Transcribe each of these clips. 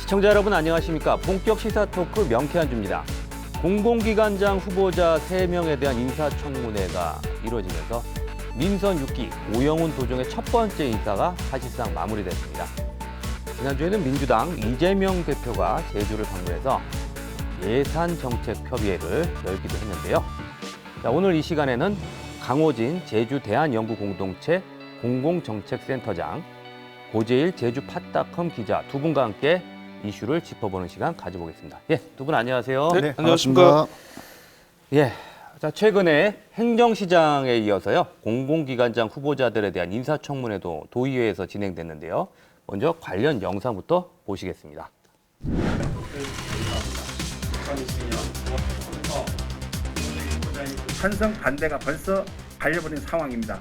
시청자 여러분 안녕하십니까. 본격 시사 토크 명쾌한 주입니다. 공공기관장 후보자 3명에 대한 인사청문회가 이루어지면서 민선 6기 오영훈 도정의 첫 번째 인사가 사실상 마무리됐습니다. 지난주에는 민주당 이재명 대표가 제주를 방문해서 예산정책협의회를 열기도 했는데요. 자, 오늘 이 시간에는 강호진 제주대한연구공동체 공공정책센터장, 고재일 제주팟닷컴 기자 두 분과 함께 이슈를 짚어보는 시간 가져보겠습니다. 예, 두 분 안녕하세요. 네, 안녕하십니까. 예, 자, 최근에 행정시장에 이어서요, 공공기관장 후보자들에 대한 인사청문회도 도의회에서 진행됐는데요. 먼저 관련 영상부터 보시겠습니다. 찬성 반대가 벌써 갈려버린 상황입니다.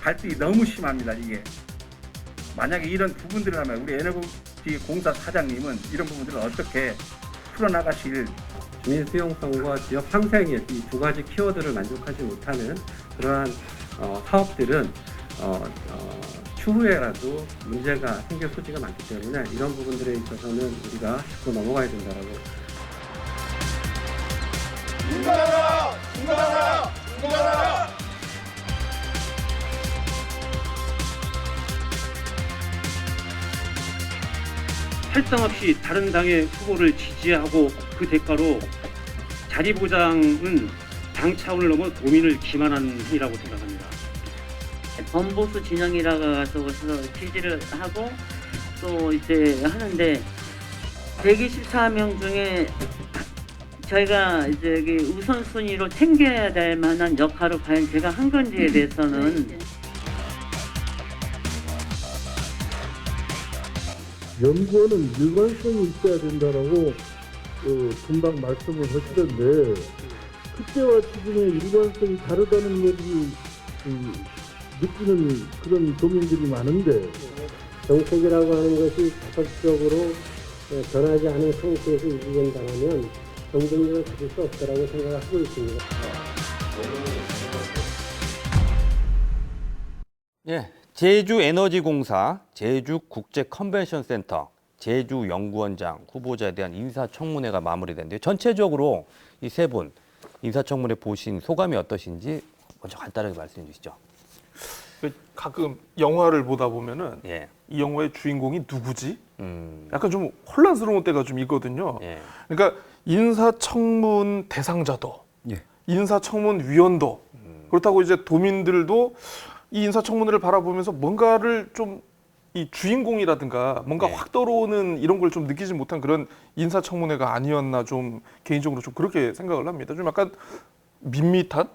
갈등이 너무 심합니다. 이게 만약에 이런 부분들을 하면 우리 에너지 공사 사장님은 이런 부분들을 어떻게 풀어나가실? 주민 수용성과 지역 상생의 이 두 가지 키워드를 만족하지 못하는 그러한 사업들은 추후에라도 문제가 생길 소지가 많기 때문에 이런 부분들에 있어서는 우리가 짚고 넘어가야 된다라고. 인간하라! 인간하라! 인간하라! 할당 없이 다른 당의 후보를 지지하고 그 대가로 자리 보장은 당 차원을 넘어 도민을 기만한 행위라고 생각합니다. 범보수 진영이라서 지지를 하고 또 이제 하는데 124명 중에 저희가 이제 우선순위로 챙겨야 될 만한 역할을 과연 제가 한 건지에 대해서는 연구원은 일관성이 있어야 된다라고 금방 말씀을 하시던데 그때와 지금의 일관성이 다르다는 것이 느끼는 그런 도민들이 많은데 정책이라고 하는 것이 자극적으로 변하지 않은 상태에서 유지된다면 경쟁력을 가질 수 없다라고 생각을 하고 있습니다. 예, 제주에너지공사, 제주국제컨벤션센터, 제주연구원장 후보자에 대한 인사청문회가 마무리됐는데요. 전체적으로 이 세 분 인사청문회 보신 소감이 어떠신지 먼저 간단하게 말씀해 주시죠. 가끔 영화를 보다 보면은 예. 이 영화의 주인공이 누구지? 약간 좀 혼란스러운 때가 좀 있거든요. 예. 그러니까 인사청문 대상자도, 예. 인사청문 위원도, 그렇다고 이제 도민들도 이 인사청문회를 바라보면서 뭔가를 좀 이 주인공이라든가 뭔가 네. 확 들어오는 이런 걸 좀 느끼지 못한 그런 인사청문회가 아니었나 좀 개인적으로 좀 그렇게 생각을 합니다. 좀 약간 밋밋한,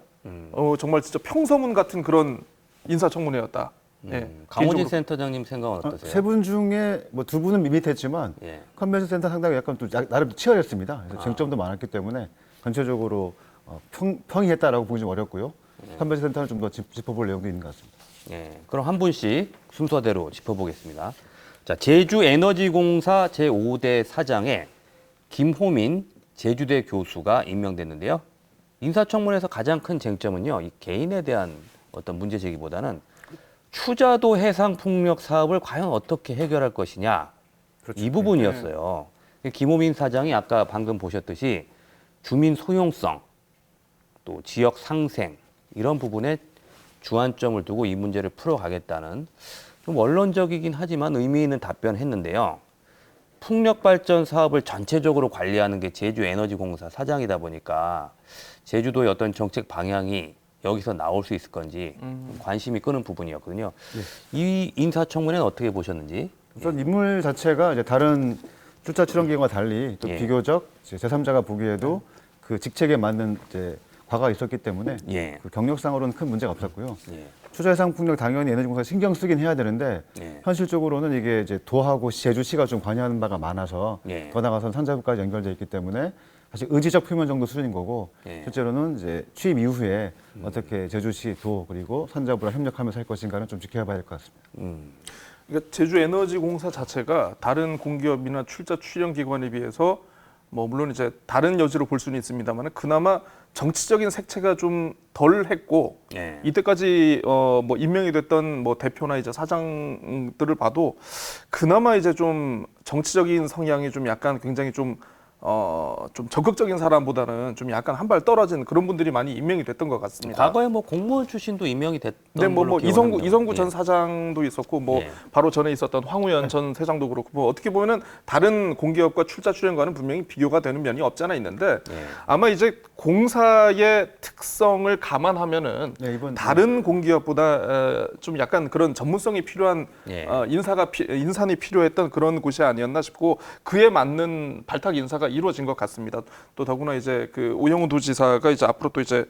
정말 진짜 평서문 같은 그런 인사청문회였다. 예, 강호진 개인적으로. 센터장님 생각은 어떠세요? 세 분 중에 뭐 두 분은 밋밋했지만 예. 컨벤션 센터 상당히 약간 또 나름 치열했습니다. 그래서 아. 쟁점도 많았기 때문에 전체적으로 평이했다라고 보기 좀 어렵고요. 컨벤션 센터는 좀 더 짚어볼 내용도 있는 것 같습니다. 예, 그럼 한 분씩 순서대로 짚어보겠습니다. 자, 제주에너지공사 제5대 사장에 김호민 제주대 교수가 임명됐는데요. 인사청문회에서 가장 큰 쟁점은요, 이 개인에 대한 어떤 문제 제기보다는 추자도 해상풍력 사업을 과연 어떻게 해결할 것이냐, 그렇죠. 이 부분이었어요. 김호민 사장이 아까 방금 보셨듯이 주민 소용성, 또 지역 상생 이런 부분에 주안점을 두고 이 문제를 풀어가겠다는 좀 원론적이긴 하지만 의미 있는 답변했는데요. 풍력 발전 사업을 전체적으로 관리하는 게 제주에너지공사 사장이다 보니까 제주도의 어떤 정책 방향이 여기서 나올 수 있을 건지 관심이 끄는 부분이었거든요. 이 인사청문회는 어떻게 보셨는지? 우선 인물 자체가 이제 다른 출자 출연 기관과 달리 또 예. 비교적 제3자가 보기에도 그 직책에 맞는 이제 과가 있었기 때문에 예. 그 경력상으로는 큰 문제가 없었고요. 예. 투자 해상 풍력 당연히 에너지공사 신경 쓰긴 해야 되는데 예. 현실적으로는 이게 이제 도하고 제주시가 좀 관여하는 바가 많아서 예. 더 나가서는 산자부까지 연결돼 있기 때문에 사실 의지적 표면 정도 수준인 거고 예. 실제로는 이제 취임 이후에 어떻게 제주시, 도 그리고 산자부랑 협력하면서 할 것인가는 좀 지켜봐야 될 것 같습니다. 그러니까 제주에너지공사 자체가 다른 공기업이나 출자 출연 기관에 비해서 뭐 물론 이제 다른 여지로 볼 수는 있습니다만 그나마 정치적인 색채가 좀 덜 했고 예. 이때까지 뭐 임명이 됐던 뭐 대표나 이제 사장들을 봐도 그나마 이제 좀 정치적인 성향이 좀 약간 굉장히 좀 적극적인 사람보다는 좀 약간 한 발 떨어진 그런 분들이 많이 임명이 됐던 것 같습니다. 과거에 뭐 공무원 출신도 임명이 됐던 네, 뭐 걸로 이성구 기억합니다. 전 예. 사장도 있었고 뭐 예. 바로 전에 있었던 황우현 전 세장도 그렇고 뭐 어떻게 보면은 다른 공기업과 출자 출연과는 분명히 비교가 되는 면이 없지 않아 있는데 예. 아마 이제 공사의 특성을 감안하면은 네, 이번 다른 공기업보다 좀 약간 그런 전문성이 필요한 예. 인산이 필요했던 그런 곳이 아니었나 싶고 그에 맞는 발탁 인사가 이루어진 것 같습니다. 또 더구나 이제 그 오영훈 도지사가 이제 앞으로 또 이제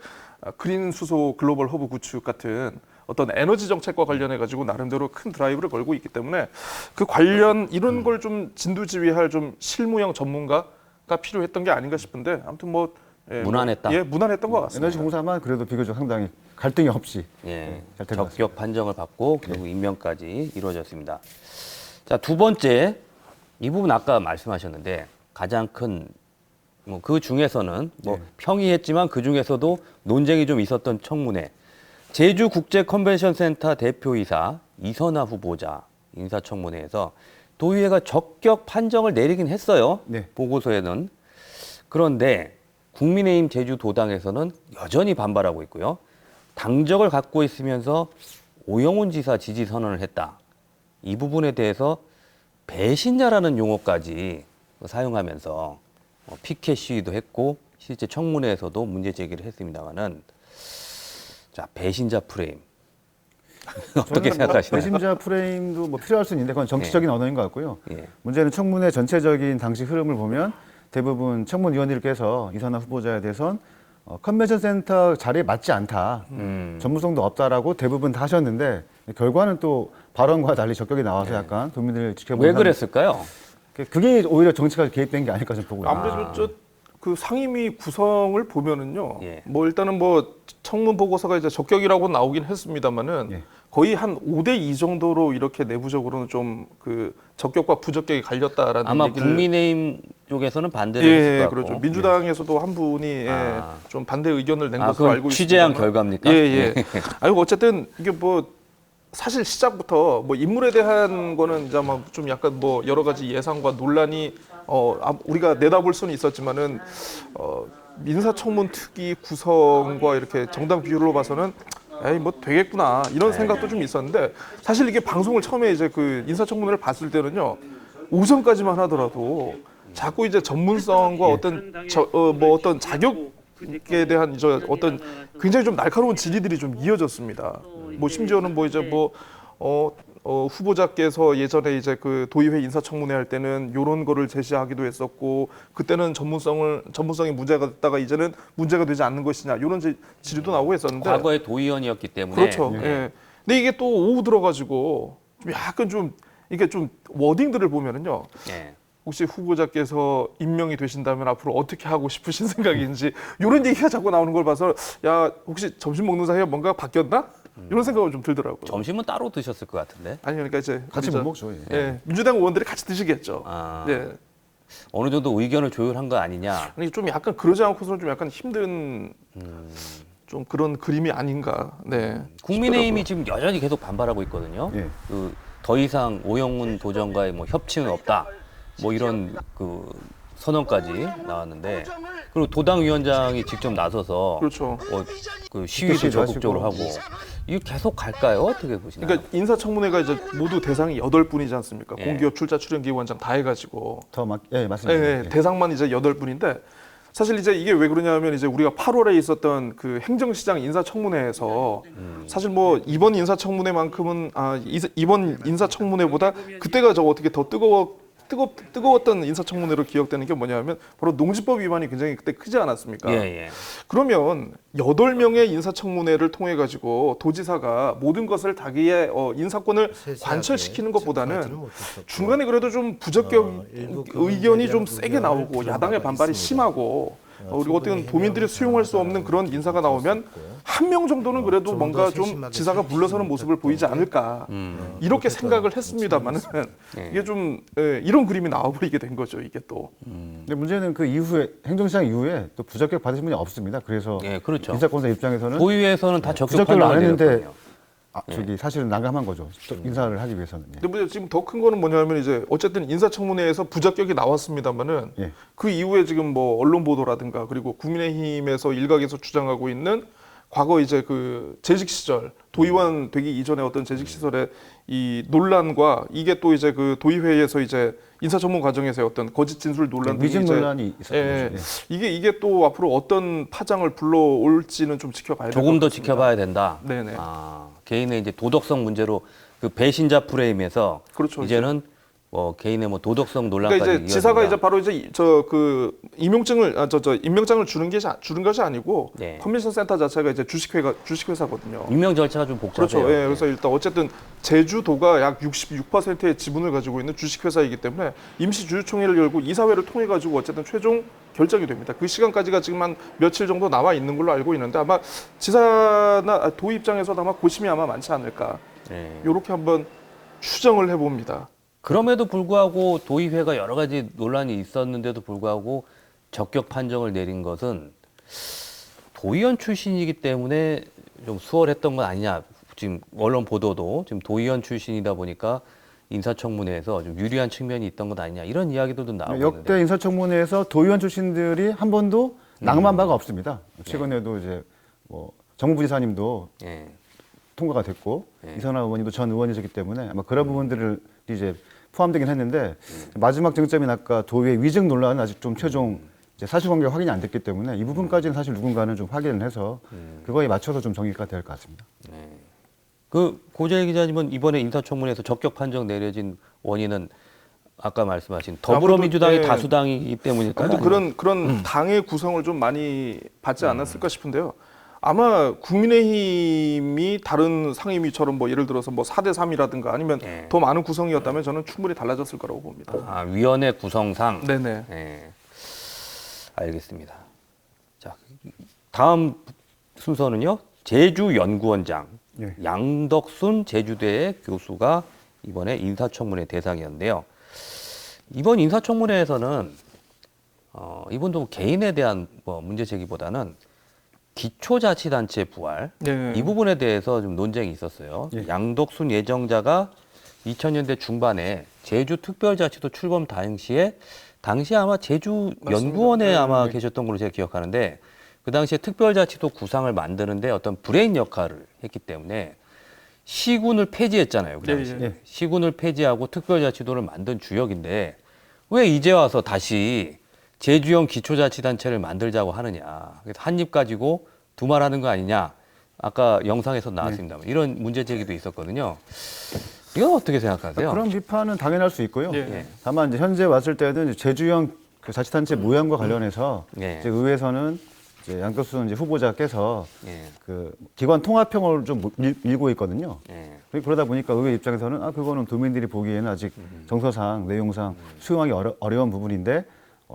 그린 수소 글로벌 허브 구축 같은 어떤 에너지 정책과 관련해 가지고 나름대로 큰 드라이브를 걸고 있기 때문에 그 관련 이런 걸 좀 진두지휘할 좀 실무형 전문가가 필요했던 게 아닌가 싶은데 아무튼 뭐 무난했다. 무난했던 것 같습니다. 에너지 공사만 그래도 비교적 상당히 갈등이 없이 예. 잘 된 것 같습니다. 적격 판정을 받고 결국 임명까지 이루어졌습니다. 자, 두 번째 이 부분 아까 말씀하셨는데 가장 큰 뭐 그 중에서는 뭐 평이했지만 그 중에서도 논쟁이 좀 있었던 청문회 제주 국제 컨벤션 센터 대표이사 이선아 후보자 인사청문회에서 도의회가 적격 판정을 내리긴 했어요. 네. 보고서에는. 그런데 국민의힘 제주도당에서는 여전히 반발하고 있고요. 당적을 갖고 있으면서 오영훈 지사 지지 선언을 했다. 이 부분에 대해서 배신자라는 용어까지 사용하면서 피켓 시위도 했고 실제 청문회에서도 문제 제기를 했습니다만은 자, 배신자 프레임 어떻게 생각하시나요? 배신자 프레임도 뭐 필요할 수 있는데 그건 정치적인 언어인 것 같고요. 예. 문제는 청문회 전체적인 당시 흐름을 보면 대부분 청문위원들께서 이선아 후보자에 대해선 컨벤션 센터 자리에 맞지 않다, 전문성도 없다라고 대부분 다 하셨는데 결과는 또 발언과 달리 적격이 나와서 약간 도민들 지켜보는 왜 그랬을까요? 그게 오히려 정치가 개입된 게 아닐까 좀 보고요. 아무래도 그 상임위 구성을 보면은요. 예. 뭐 일단은 뭐 청문 보고서가 이제 적격이라고 나오긴 했습니다만은 예. 거의 한 5대2 정도로 이렇게 내부적으로는 좀 그 적격과 부적격이 갈렸다라는 아마 얘기를 국민의힘 쪽에서는 반대를 했을 것 예, 같고. 그렇죠. 민주당에서도 한 분이 예, 좀 반대 의견을 낸 것으로 그건 알고 있습니다. 취재한 결과입니까? 예, 예. 아이고 어쨌든 이게 뭐 사실 시작부터 뭐 인물에 대한 거는 이제 막 좀 약간 뭐 여러 가지 예상과 논란이 우리가 내다볼 수는 있었지만은 민사청문 특위 구성과 이렇게 정당 비율로 봐서는 에이 뭐 되겠구나 이런 생각도 좀 있었는데 사실 이게 방송을 처음에 이제 그 인사청문회를 봤을 때는요 오전까지만 하더라도 자꾸 이제 전문성과 어떤 뭐 어떤 자격에 대한 이제 어떤 굉장히 좀 날카로운 질의들이 좀 이어졌습니다. 뭐 심지어는 뭐 이제 뭐 후보자께서 예전에 이제 그 도의회 인사청문회 할 때는 이런 거를 제시하기도 했었고 그때는 전문성이 문제가 됐다가 이제는 문제가 되지 않는 것이냐 이런 질의도 나오고 했었는데 과거에 도의원이었기 때문에 그렇죠. 예. 근데 이게 또 오후 들어가지고 좀 약간 좀 이게 좀 워딩들을 보면은요. 예. 혹시 후보자께서 임명이 되신다면 앞으로 어떻게 하고 싶으신 생각인지 이런 얘기가 자꾸 나오는 걸 봐서 야 혹시 점심 먹는 사이에 뭔가 바뀌었나? 이런 생각은 좀 들더라고요. 점심은 따로 드셨을 것 같은데. 아니 그러니까 이제 같이 못 먹죠. 예. 예, 민주당 의원들이 같이 드시겠죠. 아. 예. 어느 정도 의견을 조율한 거 아니냐. 아니 좀 약간 그러지 않고서는 좀 약간 힘든 좀 그런 그림이 아닌가. 네. 국민의힘이 지금 여전히 계속 반발하고 있거든요. 예. 그 더 이상 오영훈 도정과의 뭐 협치는 없다. 뭐 이런 그 선언까지 나왔는데 그리고 도당 위원장이 직접 나서서 그렇죠. 그 시위도 시위도 적극적으로 하고 이게 계속 갈까요? 어떻게 보시나요? 그러니까 인사청문회가 이제 모두 대상이 8분이지 않습니까? 예. 공기업 출자 출연기관장 다 해가지고 예, 맞습니다. 예, 예, 대상만 이제 8분인데 사실 이제 이게 왜 그러냐면 이제 우리가 8월에 있었던 그 행정시장 인사청문회에서 사실 뭐 이번 인사청문회만큼은 이번 인사청문회보다 그때가 저 어떻게 더 뜨거웠던 인사청문회로 기억되는 게 뭐냐면 바로 농지법 위반이 굉장히 그때 크지 않았습니까? 예, 예. 그러면 8명의 인사청문회를 통해 가지고 도지사가 모든 것을 자기의 인사권을 관철시키는 것보다는 중간에 그래도 좀 부적격 의견이 좀 세게 나오고 야당의 반발이 심하고 그리고 어떻게 도민들이 수용할 수 없는 그런 인사가 나오면 한 명 정도는 그래도 뭔가 좀 지사가 물러서는 모습을 보이지 않을까 이렇게 생각을 했습니다만은 이게 좀 이런 그림이 나와버리게 된 거죠. 이게 또. 근데 문제는 그 이후에 행정시장 이후에 또 부적격 받으신 분이 없습니다. 그래서 예, 그렇죠. 인사권자 입장에서는 도의회에서는 다 적격 부적격을 안 판정을 했는데 내렸거든요. 저기 사실은 난감한 거죠. 인사를 하기 위해서는. 예. 근데 뭐 지금 더 큰 거는 뭐냐면 이제 어쨌든 인사청문회에서 부적격이 나왔습니다만은 예. 그 이후에 지금 뭐 언론 보도라든가 그리고 국민의힘에서 일각에서 주장하고 있는 과거 이제 그 재직 시절 도의원 되기 이전에 어떤 재직 시절의 이 논란과 이게 또 이제 그 도의회에서 이제 인사청문 과정에서의 어떤 거짓 진술 논란 등이 위증 이제 논란이 있었던 거죠. 이게 또 앞으로 어떤 파장을 불러올지는 좀 지켜봐야 될 것 같습니다. 조금 더 지켜봐야 된다. 네네. 아, 개인의 이제 도덕성 문제로 그 배신자 프레임에서 그렇죠. 이제는 뭐 개인의 뭐 도덕성 논란까지 그러니까 이제 지사가 이어진다. 이제 바로 이제 저 그 임명증을 임명장을 주는 것이 아니고 네. 컨벤션 센터 자체가 이제 주식회사거든요. 임명 절차가 좀 복잡해요. 그렇죠. 예, 그래서 일단 어쨌든 제주도가 약 66%의 지분을 가지고 있는 주식회사이기 때문에 임시 주주총회를 열고 이사회를 통해 가지고 어쨌든 최종 결정이 됩니다. 그 시간까지가 지금 한 며칠 정도 남아 있는 걸로 알고 있는데 아마 지사나 도 입장에서도 아마 고심이 아마 많지 않을까. 네. 이렇게 한번 추정을 해봅니다. 그럼에도 불구하고 도의회가 여러 가지 논란이 있었는데도 불구하고 적격 판정을 내린 것은 도의원 출신이기 때문에 좀 수월했던 건 아니냐. 지금 언론 보도도 지금 도의원 출신이다 보니까 인사청문회에서 좀 유리한 측면이 있던 것 아니냐 이런 이야기들도 나오고 있는데 역대 인사청문회에서 도의원 출신들이 한 번도 낙마한 바가 없습니다. 최근에도 이제 뭐 정무부지사님도 예. 통과가 됐고 네. 이선화 의원님도 전 의원이셨기 때문에 아마 그런 부분들을 이제 포함되긴 했는데 마지막 쟁점인 아까 도의회 위증 논란은 아직 좀 최종 이제 사실관계가 확인이 안 됐기 때문에 이 부분까지는 사실 누군가는 좀 확인을 해서 그거에 맞춰서 좀 정리가 될 것 같습니다. 그 고재일 기자님은 이번에 인사청문회에서 적격 판정 내려진 원인은 아까 말씀하신 더불어민주당이 아무래도, 네. 다수당이기 때문일까요? 아무튼 그런 당의 구성을 좀 많이 받지 않았을까 싶은데요. 아마 국민의힘이 다른 상임위처럼 뭐 예를 들어서 뭐 4대 3이라든가 아니면 네. 더 많은 구성이었다면 저는 충분히 달라졌을 거라고 봅니다. 아, 위원회 구성상. 네네. 네. 알겠습니다. 자, 다음 순서는요. 제주연구원장 예. 양덕순 제주대 교수가 이번에 인사청문회 대상이었는데요. 이번 인사청문회에서는 이분도 개인에 대한 뭐 문제 제기보다는 기초자치단체 부활 네. 이 부분에 대해서 좀 논쟁이 있었어요. 예. 양덕순 예정자가 2000년대 중반에 제주특별자치도 출범 당시에 아마 제주연구원에 맞습니다. 아마 네. 계셨던 걸로 제가 기억하는데 그 당시에 특별자치도 구상을 만드는데 어떤 브레인 역할을 했기 때문에 시군을 폐지했잖아요. 그 당시에. 예. 시군을 폐지하고 특별자치도를 만든 주역인데 왜 이제 와서 다시 제주형 기초자치단체를 만들자고 하느냐. 그래서 한 입 가지고 두 말 하는 거 아니냐. 아까 영상에서 나왔습니다. 이런 문제 제기도 있었거든요. 이건 어떻게 생각하세요? 그런 비판은 당연할 수 있고요. 예. 다만 이제 현재 왔을 때는 이제 제주형 그 자치단체 모양과 관련해서 예. 이제 의회에서는 이제 양덕순 이제 후보자께서 예. 그 기관 통합형을 좀 밀고 있거든요. 예. 그러다 보니까 의회 입장에서는 그거는 도민들이 보기에는 아직 정서상 내용상 수용하기 어려운 부분인데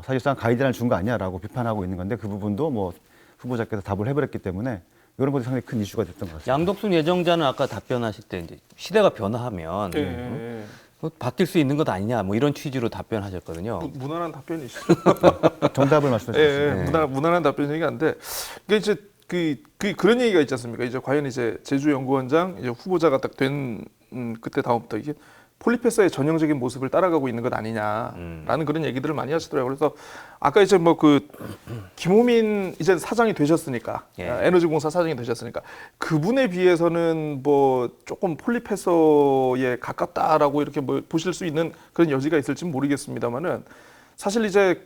사실상 가이드라인을 준 거 아니야라고 비판하고 있는 건데 그 부분도 뭐 후보자께서 답을 해버렸기 때문에 이런 것이 상당히 큰 이슈가 됐던 것 같습니다. 양덕순 예정자는 아까 답변하실 때 이제 시대가 변화하면 예. 바뀔 수 있는 것 아니냐 뭐 이런 취지로 답변하셨거든요. 무난한 답변이시죠. 정답을 말씀해 주셨습니다. 무난한 답변이긴 한데 그러니까 이제 그런 얘기가 있지 않습니까? 이제 과연 이제 제주연구원장 이제 후보자가 딱 된 그때 다음부터 이게 폴리페서의 전형적인 모습을 따라가고 있는 것 아니냐라는 그런 얘기들을 많이 하시더라고요. 그래서 아까 이제 뭐 그 김호민 이제 사장이 되셨으니까 예. 에너지공사 사장이 되셨으니까 그분에 비해서는 뭐 조금 폴리페서에 가깝다라고 이렇게 뭐 보실 수 있는 그런 여지가 있을지는 모르겠습니다만은 사실 이제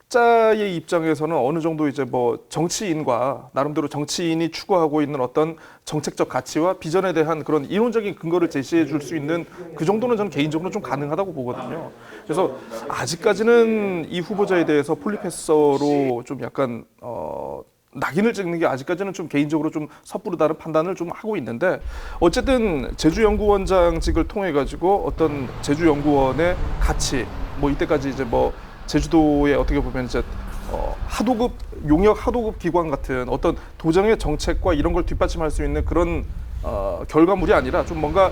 학자의 입장에서는 어느 정도 이제 뭐 정치인과 나름대로 정치인이 추구하고 있는 어떤 정책적 가치와 비전에 대한 그런 이론적인 근거를 제시해 줄 수 있는 그 정도는 저는 개인적으로 좀 가능하다고 보거든요. 그래서 아직까지는 이 후보자에 대해서 폴리페서로 좀 약간 낙인을 찍는 게 아직까지는 좀 개인적으로 좀 섣부르다는 판단을 좀 하고 있는데 어쨌든 제주연구원장직을 통해 가지고 어떤 제주연구원의 가치 뭐 이때까지 이제 뭐 제주도의 어떻게 보면 이제 하도급 용역 하도급 기관 같은 어떤 도정의 정책과 이런 걸 뒷받침할 수 있는 그런 결과물이 아니라 좀 뭔가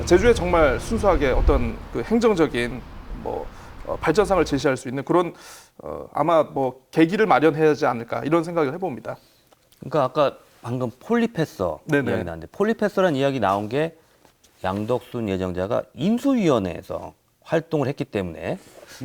제주에 정말 순수하게 어떤 그 행정적인 뭐 발전상을 제시할 수 있는 그런 아마 뭐 계기를 마련해야 하지 않을까 이런 생각을 해봅니다. 그러니까 아까 방금 폴리패서 네네. 이야기 나왔는데 폴리패서라는 이야기 나온 게 양덕순 예정자가 인수위원회에서 활동을 했기 때문에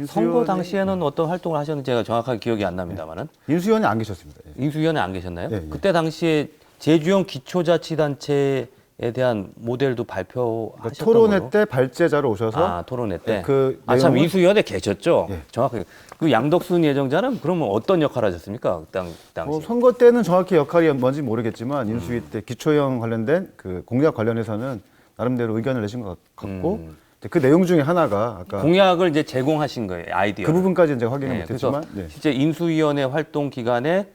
선거 당시에는 어떤 활동을 하셨는지 제가 정확하게 기억이 안 납니다만은 인수위원회 안 계셨습니다. 예. 인수위원회 안 계셨나요? 예, 예. 그때 당시에 제주형 기초자치단체에 대한 모델도 발표하셨던 그러니까 토론회 걸로? 때 발제자로 오셔서 토론회 때. 그 참 내용을- 인수위원회 계셨죠. 예. 정확하게. 그 양덕순 예정자는 그러면 어떤 역할을 하셨습니까? 그 당시. 선거 때는 정확히 역할이 뭔지 모르겠지만 인수위 때 기초형 관련된 그 공약 관련해서는 나름대로 의견을 내신 것 같고 그 내용 중에 하나가 아까 공약을 이제 제공하신 거예요. 아이디어. 그 부분까지 이제 확인을 네, 그래서 못했지만 네. 실제 인수위원회 활동 기간에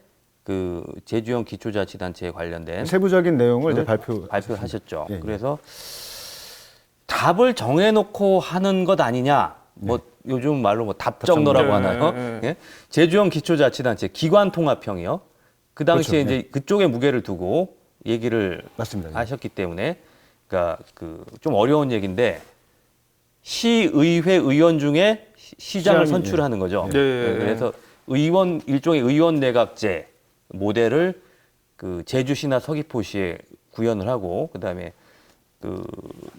그 제주형 기초자치단체에 관련된 세부적인 내용을 이제 발표하셨죠. 예, 예. 그래서 답을 정해놓고 하는 것 아니냐. 뭐 요즘 말로 뭐 답정너라고 네, 하나요? 네. 예? 제주형 기초자치단체 기관통합형이요. 그 당시에 그렇죠. 이제 그쪽에 무게를 두고 얘기를 맞습니다. 예. 하셨기 때문에 그러니까 그 좀 어려운 얘기인데 시의회 의원 중에 시장을 시장이, 선출하는 거죠. 예. 예. 그래서 일종의 의원 내각제 모델을 그 제주시나 서귀포시에 구현을 하고 그다음에 그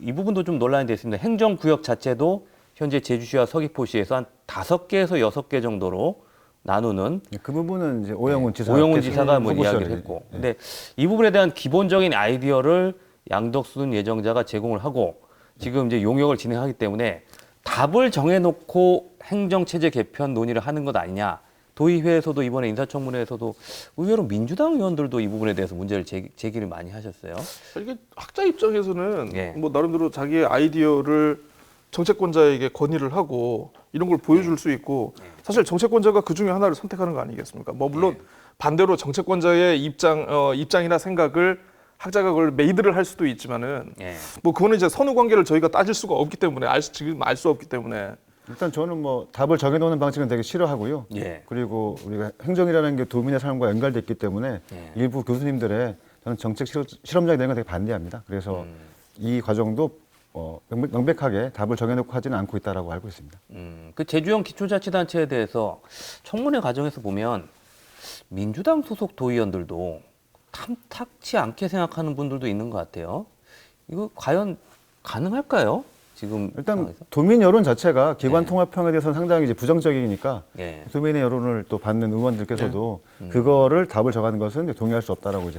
이 부분도 좀 논란이 됐습니다. 행정구역 자체도 현재 제주시와 서귀포시에서 한 5개에서 6개 정도로 나누는 그 부분은 이제 오영훈 지사 오영훈 지사가 뭐 후보 이야기를 시절에, 했고, 예. 근데 이 부분에 대한 기본적인 아이디어를 양덕순 예정자가 제공을 하고 지금 이제 용역을 진행하기 때문에 답을 정해놓고 행정체제 개편 논의를 하는 것 아니냐. 도의회에서도 이번에 인사청문회에서도 의외로 민주당 의원들도 이 부분에 대해서 문제를 제기를 많이 하셨어요. 이게 학자 입장에서는 예. 뭐 나름대로 자기의 아이디어를 정책권자에게 건의를 하고 이런 걸 보여줄 수 있고 사실 정책권자가 그 중에 하나를 선택하는 거 아니겠습니까? 뭐 물론 반대로 정책권자의 입장이나 생각을 학자가 그걸 메이드를 할 수도 있지만은 예. 뭐 그거는 이제 선후 관계를 저희가 따질 수가 없기 때문에 지금 알 수 없기 때문에 일단 저는 뭐 답을 정해놓는 방식은 되게 싫어하고요. 예. 그리고 우리가 행정이라는 게 도민의 삶과 연결돼 있기 때문에 예. 일부 교수님들의 저는 정책 실험장이 되는 걸 되게 반대합니다. 그래서 이 과정도 명백하게 답을 정해놓고 하지는 않고 있다라고 알고 있습니다. 그 제주형 기초자치단체에 대해서 청문회 과정에서 보면 민주당 소속 도의원들도 탐탁치 않게 생각하는 분들도 있는 것 같아요. 이거 과연 가능할까요? 지금 일단 상황에서? 도민 여론 자체가 기관 네. 통합형에 대해서는 상당히 이제 부정적이니까 예. 도민의 여론을 또 받는 의원들께서도 그거를 답을 정하는 것은 이제 동의할 수 없다라고 이제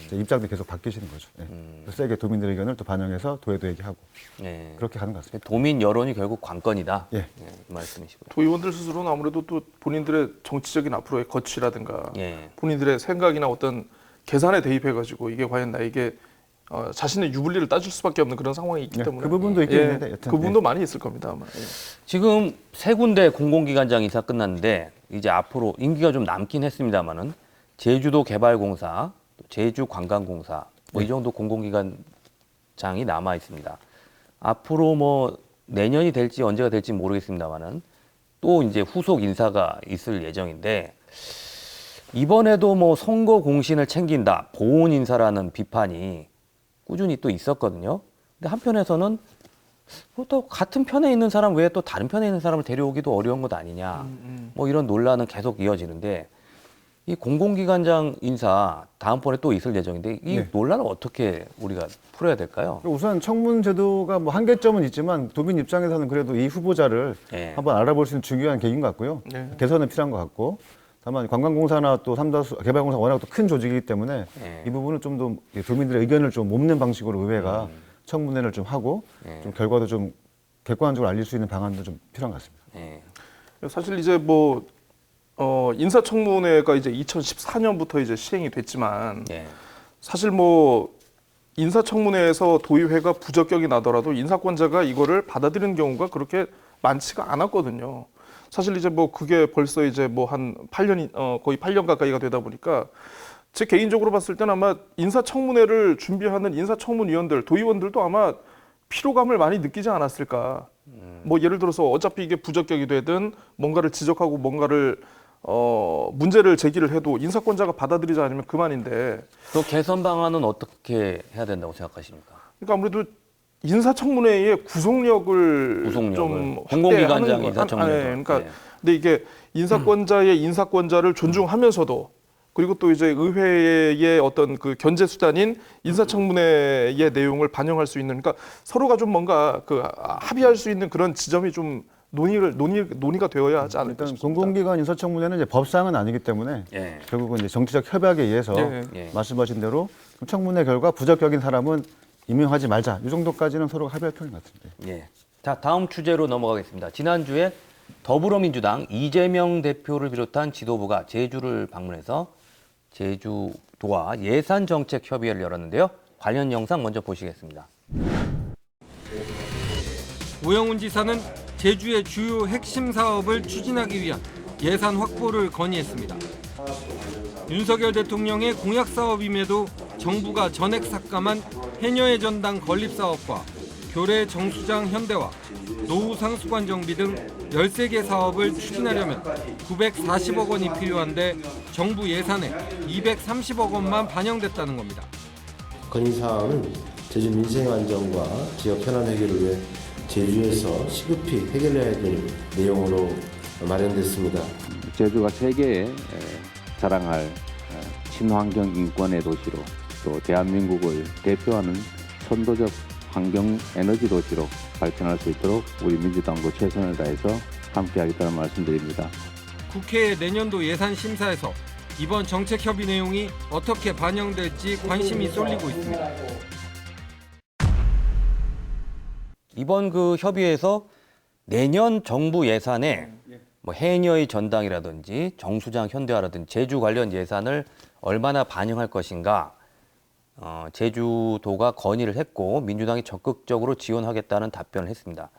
이제 입장도 계속 바뀌시는 거죠. 예. 세게 도민들의 의견을 또 반영해서 도에도 얘기하고 예. 그렇게 가는 것 같습니다. 도민 여론이 결국 관건이다. 예. 이 말씀이시고요. 도의원들 스스로는 아무래도 또 본인들의 정치적인 앞으로의 거취라든가 예. 본인들의 생각이나 어떤 계산에 대입해가지고 이게 과연 나에게 자신의 유불리를 따질 수밖에 없는 그런 상황이 있기 예, 때문에 그 부분도 있긴 예, 있는데 여튼, 그 부분도 많이 있을 겁니다 아마. 예. 지금 3군데 공공기관장 이사 끝났는데 이제 앞으로 임기가 좀 남긴 했습니다만은 제주도 개발공사, 또 제주관광공사 뭐 이 정도 공공기관장이 남아 있습니다. 앞으로 뭐 내년이 될지 언제가 될지 모르겠습니다만은 또 이제 후속 인사가 있을 예정인데 이번에도 뭐 선거 공신을 챙긴다, 보온 인사라는 비판이 꾸준히 또 있었거든요. 근데 한편에서는 또 같은 편에 있는 사람 외에 또 다른 편에 있는 사람을 데려오기도 어려운 것 아니냐. 뭐 이런 논란은 계속 이어지는데 이 공공기관장 인사 다음번에 또 있을 예정인데 이 네. 논란을 어떻게 우리가 풀어야 될까요? 우선 청문 제도가 뭐 한계점은 있지만 도민 입장에서는 그래도 이 후보자를 예. 한번 알아볼 수 있는 중요한 계기인 것 같고요. 네. 개선은 필요한 것 같고 다만 관광공사나 또 삼다수 개발공사 워낙 또 큰 조직이기 때문에 예. 이 부분은 좀 더 도민들의 의견을 좀 모으는 방식으로 의회가 청문회를 좀 하고 예. 좀 결과도 좀 객관적으로 알릴 수 있는 방안도 좀 필요한 것 같습니다. 예. 사실 이제 뭐 인사청문회가 이제 2014년부터 이제 시행이 됐지만 예. 사실 뭐 인사청문회에서 도의회가 부적격이 나더라도 인사권자가 이거를 받아들이는 경우가 그렇게 많지가 않았거든요. 사실 이제 뭐 그게 벌써 이제 뭐 한 8년이 거의 8년 가까이가 되다 보니까 제 개인적으로 봤을 때는 아마 인사청문회를 준비하는 인사청문위원들, 도의원들도 아마 피로감을 많이 느끼지 않았을까. 뭐 예를 들어서 어차피 이게 부적격이 되든 뭔가를 지적하고 뭔가를 문제를 제기를 해도 인사권자가 받아들이지 않으면 그만인데. 또 개선 방안은 어떻게 해야 된다고 생각하십니까? 그러니까 아무래도 인사청문회의 구속력을 좀 공공기관장 확대하는 인사청문회. 그러니까 근데 이게 인사권자의 인사권자를 존중하면서도 그리고 또 이제 의회의 어떤 그 견제 수단인 인사청문회의 내용을 반영할 수 있는 그러니까 서로가 좀 뭔가 그 합의할 수 있는 그런 지점이 좀 논의가 되어야 하지 않을까 일단 싶습니다. 공공기관 인사청문회는 이제 법상은 아니기 때문에 예. 결국은 이제 정치적 협약에 의해서 예. 말씀하신 대로 청문회 결과 부적격인 사람은 임명하지 말자. 이 정도까지는 서로 합의할 필요인 것 같은데. 예. 자, 다음 주제로 넘어가겠습니다. 지난주에 더불어민주당 이재명 대표를 비롯한 지도부가 제주를 방문해서 제주도와 예산정책협의회를 열었는데요. 관련 영상 먼저 보시겠습니다. 오영훈 지사는 제주의 주요 핵심 사업을 추진하기 위한 예산 확보를 건의했습니다. 윤석열 대통령의 공약 사업임에도 정부가 전액 삭감한 해녀의 전당 건립 사업과 교래 정수장 현대화, 노후 상수관 정비 등 13개 사업을 추진하려면 940억 원이 필요한데 정부 예산에 230억 원만 반영됐다는 겁니다. 건의사항은 제주 민생 안정과 지역 현안 해결을 위해 제주에서 시급히 해결해야 될 내용으로 마련됐습니다. 제주가 세계에 자랑할 친환경 인권의 도시로 또 대한민국을 대표하는 선도적 환경 에너지 도시로 발전할 수 있도록 우리 민주당도 최선을 다해서 함께하겠다는 말씀드립니다. 국회 내년도 예산 심사에서 이번 정책 협의 내용이 어떻게 반영될지 관심이 쏠리고 있습니다. 이번 그 협의에서 내년 정부 예산에 뭐 해녀의 전당이라든지 정수장 현대화라든지 제주 관련 예산을 얼마나 반영할 것인가 제주도가 건의를 했고 민주당이 적극적으로 지원하겠다는 답변을 했습니다.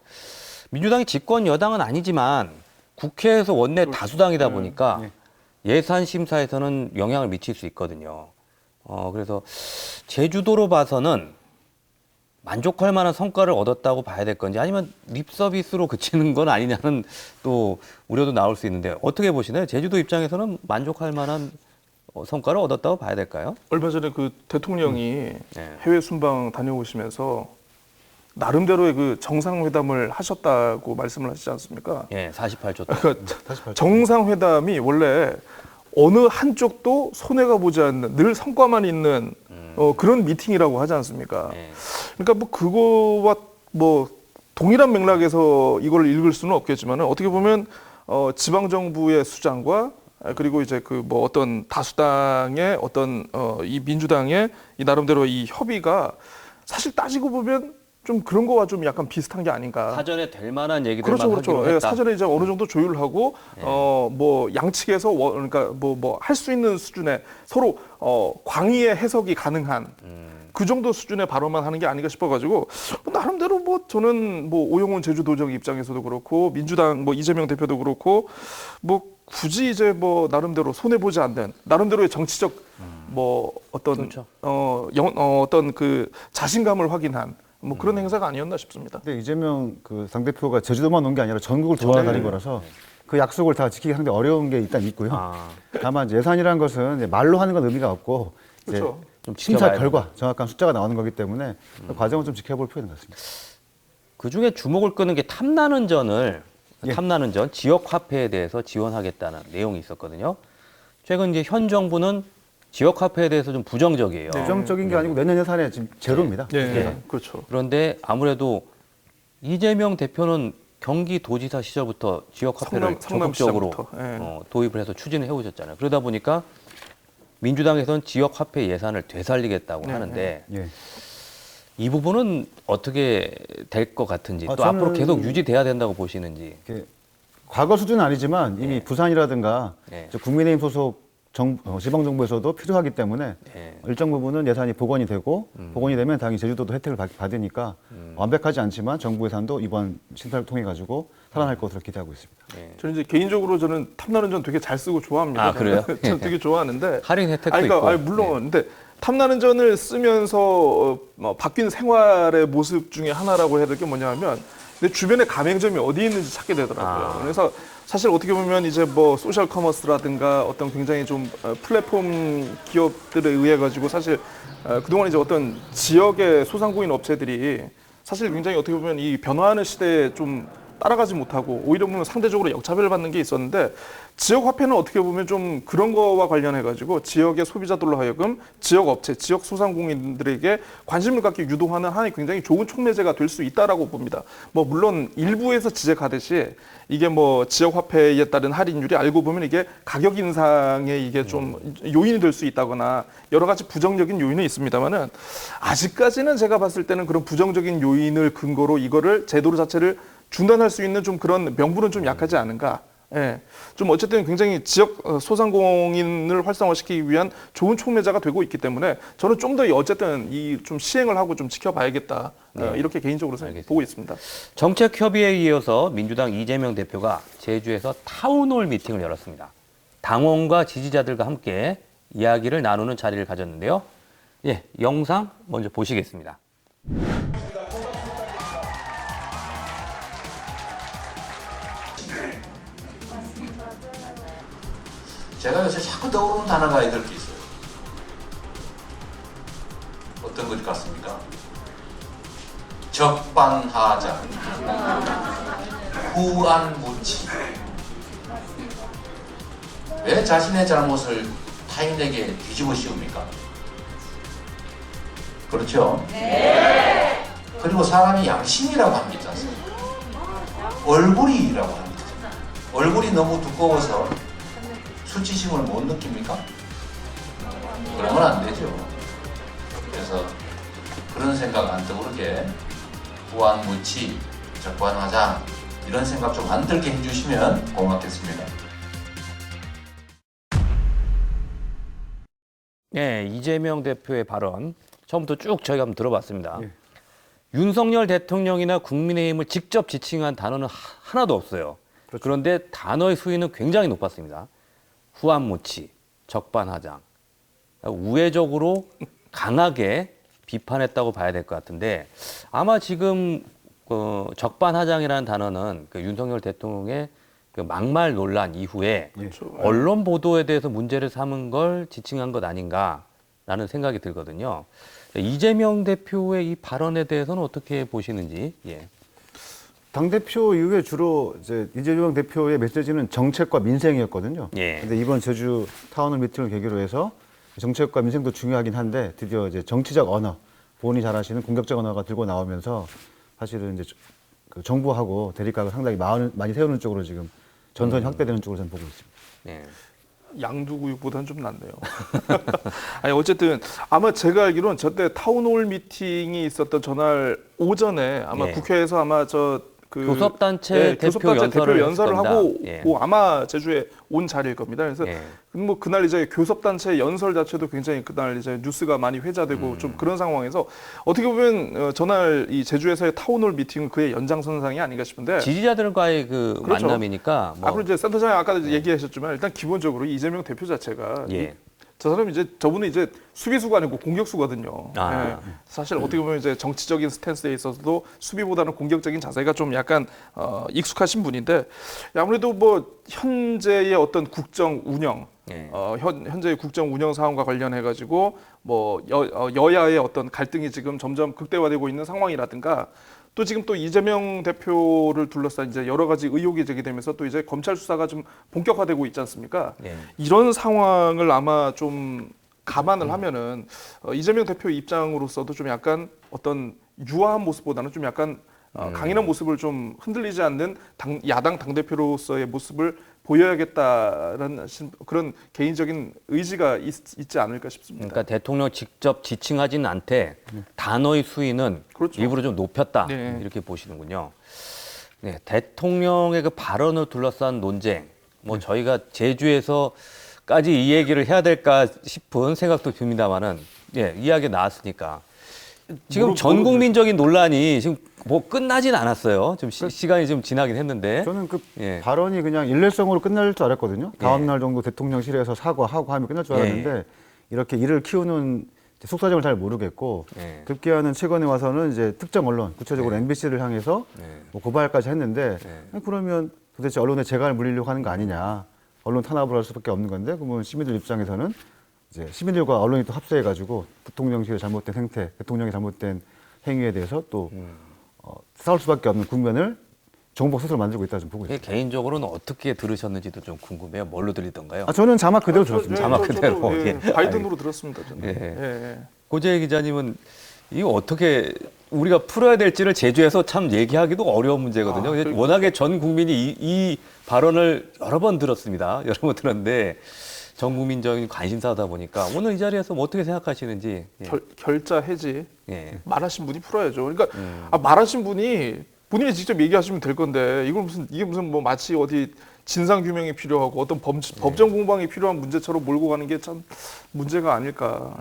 민주당이 집권 여당은 아니지만 국회에서 원내 다수당이다 보니까 예산 심사에서는 영향을 미칠 수 있거든요. 그래서 제주도로 봐서는 만족할 만한 성과를 얻었다고 봐야 될 건지 아니면 립서비스로 그치는 건 아니냐는 또 우려도 나올 수 있는데 어떻게 보시나요? 제주도 입장에서는 만족할 만한 성과를 얻었다고 봐야 될까요? 얼마 전에 그 대통령이 해외 순방 다녀오시면서 나름대로의 그 정상회담을 하셨다고 말씀을 하시지 않습니까? 예, 48조. 그러니까 정상회담이 원래 어느 한쪽도 손해가 보지 않는 늘 성과만 있는 그런 미팅이라고 하지 않습니까? 그러니까 뭐 그거와 뭐 동일한 맥락에서 이걸 읽을 수는 없겠지만 어떻게 보면 지방 정부의 수장과 그리고 이제 그 뭐 어떤 다수당의 어떤 이 민주당의 이 나름대로 이 협의가 사실 따지고 보면 좀 그런 거와 좀 약간 비슷한 게 아닌가. 사전에 될 만한 얘기들만 그렇죠. 하기로 했다. 사전에 이제 어느 정도 조율을 하고 뭐 양측에서 그러니까 뭐 할 수 있는 수준의 서로 광의의 해석이 가능한 그 정도 수준의 발언만 하는 게 아닌가 싶어가지고 나름대로 뭐 저는 뭐 오영훈 제주도적 입장에서도 그렇고 민주당 뭐 이재명 대표도 그렇고 뭐 굳이 이제 뭐 나름대로 손해 보지 않는 나름대로의 정치적 뭐 어떤 그렇죠. 어떤 그 자신감을 확인한 뭐 그런 행사가 아니었나 싶습니다. 근데 이재명 그 당대표가 제주도만 온 게 아니라 전국을 돌아다닌 거라서 그 약속을 다 지키기 상당히 어려운 게 일단 있고요. 다만 이제 예산이라는 것은 이제 말로 하는 건 의미가 없고 그렇죠. 좀 심사 지켜봐야 결과 정확한 숫자가 나오는 거기 때문에 그 과정은 좀 지켜볼 필요가 있는 것 같습니다. 그 중에 주목을 끄는 게 탐나는 전 지역 화폐에 대해서 지원하겠다는 내용이 있었거든요. 최근 이제 현 정부는 지역 화폐에 대해서 좀 부정적이에요. 부정적인 게 아니고 내년 예산에 지금 제로입니다. 그렇죠. 그런데 아무래도 이재명 대표는 경기도지사 시절부터 지역 화폐를 적극적으로 도입을 해서 추진을 해오셨잖아요. 그러다 보니까 민주당에서는 지역 화폐 예산을 되살리겠다고 하는데 이 부분은 어떻게 될 것 같은지 또 앞으로 계속 유지돼야 된다고 보시는지. 과거 수준은 아니지만 이미 부산이라든가 국민의힘 소속 지방정부에서도 필요하기 때문에 일정 부분은 예산이 복원이 되고 복원이 되면 당연히 제주도도 혜택을 받으니까 완벽하지 않지만 정부 예산도 이번 심사를 통해 가지고 살아날 것으로 기대하고 있습니다. 저는 이제 개인적으로 저는 탐나는 전 되게 잘 쓰고 좋아합니다. 아, 그래요? 저는 되게 좋아하는데 할인 혜택도 있고. 물론 근데 탐나는 전을 쓰면서 바뀐 생활의 모습 중에 하나라고 해야 될 게 뭐냐면 내 주변에 가맹점이 어디 있는지 찾게 되더라고요. 그래서 사실 어떻게 보면 이제 뭐 소셜 커머스라든가 어떤 굉장히 좀 플랫폼 기업들에 의해 가지고 사실 그동안 이제 어떤 지역의 소상공인 업체들이 사실 굉장히 어떻게 보면 이 변화하는 시대에 좀 따라가지 못하고 오히려 보면 상대적으로 역차별을 받는 게 있었는데 지역 화폐는 어떻게 보면 좀 그런 거와 관련해 가지고 지역의 소비자들로 하여금 지역 업체, 지역 소상공인들에게 관심을 갖게 유도하는 하나의 굉장히 좋은 촉매제가 될 수 있다라고 봅니다. 뭐 물론 일부에서 지적하듯이 이게 뭐 지역 화폐에 따른 할인율이 알고 보면 이게 가격 인상에 이게 좀 요인이 될 수 있다거나 여러 가지 부정적인 요인은 있습니다만은 아직까지는 제가 봤을 때는 그런 부정적인 요인을 근거로 이거를 제도 자체를 중단할 수 있는 좀 그런 명분은 좀 약하지 않은가. 예. 좀 어쨌든 굉장히 지역 소상공인을 활성화시키기 위한 좋은 촉매자가 되고 있기 때문에 저는 좀 더 어쨌든 이 좀 시행을 하고 좀 지켜봐야겠다. 이렇게 개인적으로 보고 있습니다. 정책협의회에 이어서 민주당 이재명 대표가 제주에서 타운홀 미팅을 열었습니다. 당원과 지지자들과 함께 이야기를 나누는 자리를 가졌는데요. 예, 영상 먼저 보시겠습니다. 제가 요새 자꾸 떠오르는 단어가 이럴 게 있어요. 어떤 것 같습니까? 적반하장, 후안무치. 왜 자신의 잘못을 타인에게 뒤집어 씌웁니까? 그렇죠? 네. 그리고 사람이 양심이라고 합니다. 얼굴이라고 합니다. 얼굴이 너무 두꺼워서 수치심을 못 느낍니까? 그러면 안 되죠. 그래서 그런 생각 안 떠오르게 후안무치, 적반하장 이런 생각 좀 안 들게 해주시면 고맙겠습니다. 네, 이재명 대표의 발언 처음부터 쭉 저희가 한번 들어봤습니다. 윤석열 대통령이나 국민의힘을 직접 지칭한 단어는 하나도 없어요. 그렇죠. 그런데 단어의 수위는 굉장히 높았습니다. 후안무치, 적반하장. 우회적으로 강하게 비판했다고 봐야 될 것 같은데 아마 지금 적반하장이라는 단어는 그 윤석열 대통령의 그 막말 논란 이후에 언론 보도에 대해서 문제를 삼은 걸 지칭한 것 아닌가라는 생각이 들거든요. 이재명 대표의 이 발언에 대해서는 어떻게 보시는지. 예. 당대표 이후에 주로 이제 이재명 대표의 메시지는 정책과 민생이었거든요. 예. 근데 이번 제주 타운홀 미팅을 계기로 해서 정책과 민생도 중요하긴 한데 드디어 이제 정치적 언어, 본인이 잘 아시는 공격적 언어가 들고 나오면서 사실은 이제 그 정부하고 대립각을 상당히 많이 세우는 쪽으로 지금 전선이 확대되는 쪽으로 저는 보고 있습니다. 예. 양두구육보다는 좀 낫네요. 아니 어쨌든 아마 제가 알기로는 저때 타운홀 미팅이 있었던 전날 오전에 아마 국회에서 아마 교섭단체 대표 연설을 하고 예. 아마 제주에 온 자리일 겁니다. 그래서 뭐 그날 이제 교섭단체 연설 자체도 굉장히 그날 이제 뉴스가 많이 회자되고 좀 그런 상황에서 어떻게 보면 전날 이 제주에서의 타운홀 미팅은 그의 연장선상이 아닌가 싶은데 지지자들과의 그 그렇죠. 만남이니까. 뭐. 그리고 이제 센터장이 아까 얘기하셨지만 일단 기본적으로 이재명 대표 자체가 저 사람이 저분은 이제 수비수가 아니고 공격수거든요. 예. 사실 어떻게 보면 이제 정치적인 스탠스에 있어서도 수비보다는 공격적인 자세가 좀 약간 익숙하신 분인데 아무래도 뭐 현재의 어떤 국정 운영, 현재의 국정 운영 상황과 관련해 가지고 뭐 여야의 어떤 갈등이 지금 점점 극대화되고 있는 상황이라든가. 또 지금 또 이재명 대표를 둘러싼 이제 여러 가지 의혹이 제기되면서 또 이제 검찰 수사가 좀 본격화되고 있지 않습니까? 이런 상황을 아마 좀 감안을 하면은 이재명 대표 입장으로서도 좀 약간 어떤 유화한 모습보다는 좀 약간 강인한 모습을 좀 흔들리지 않는 야당 당대표로서의 모습을 보여야겠다라는 그런 개인적인 의지가 있지 않을까 싶습니다. 그러니까 대통령 직접 지칭하지는 않되 단어의 수위는 그렇죠. 일부러 좀 높였다 이렇게 보시는군요. 네, 대통령의 그 발언을 둘러싼 논쟁, 뭐 저희가 제주에서까지 이 얘기를 해야 될까 싶은 생각도 듭니다만은 이야기 나왔으니까 지금 전 국민적인 논란이 지금 뭐 끝나진 않았어요. 좀 시간이 좀 지나긴 했는데. 저는 그 발언이 그냥 일례성으로 끝날 줄 알았거든요. 다음 날 정도 대통령실에서 사과하고 하면 끝날 줄 알았는데 이렇게 일을 키우는 속사정을 잘 모르겠고 네. 급기야는 최근에 와서는 이제 특정 언론, 구체적으로 MBC를 향해서 뭐 고발까지 했는데 그러면 도대체 언론의 재갈을 물리려고 하는 거 아니냐. 언론 탄압을 할 수밖에 없는 건데 그러면 시민들 입장에서는 이제 시민들과 언론이 또 합세해가지고 대통령실의 잘못된 행태, 대통령의 잘못된 행위에 대해서 또 싸울 수밖에 없는 국면을 정부가 스스로 만들고 있다 좀 보고 있습니다. 개인적으로는 어떻게 들으셨는지도 좀 궁금해요. 뭘로 들리던가요? 저는 자막 그대로 들었습니다. 자막 그대로. 바이든으로 들었습니다. 저는. 예. 고재희 기자님은 이거 어떻게 우리가 풀어야 될지를 제주에서 참 얘기하기도 어려운 문제거든요. 워낙에 전 국민이 이 발언을 여러 번 들었습니다. 여러 번 들었는데 전 국민적인 관심사다 보니까 오늘 이 자리에서 뭐 어떻게 생각하시는지. 결자 해지 말하신 분이 풀어야죠. 그러니까 말하신 분이 본인이 직접 얘기하시면 될 건데 이게 무슨 뭐 마치 어디 진상 규명이 필요하고 어떤 법정 공방이 필요한 문제처럼 몰고 가는 게 참 문제가 아닐까.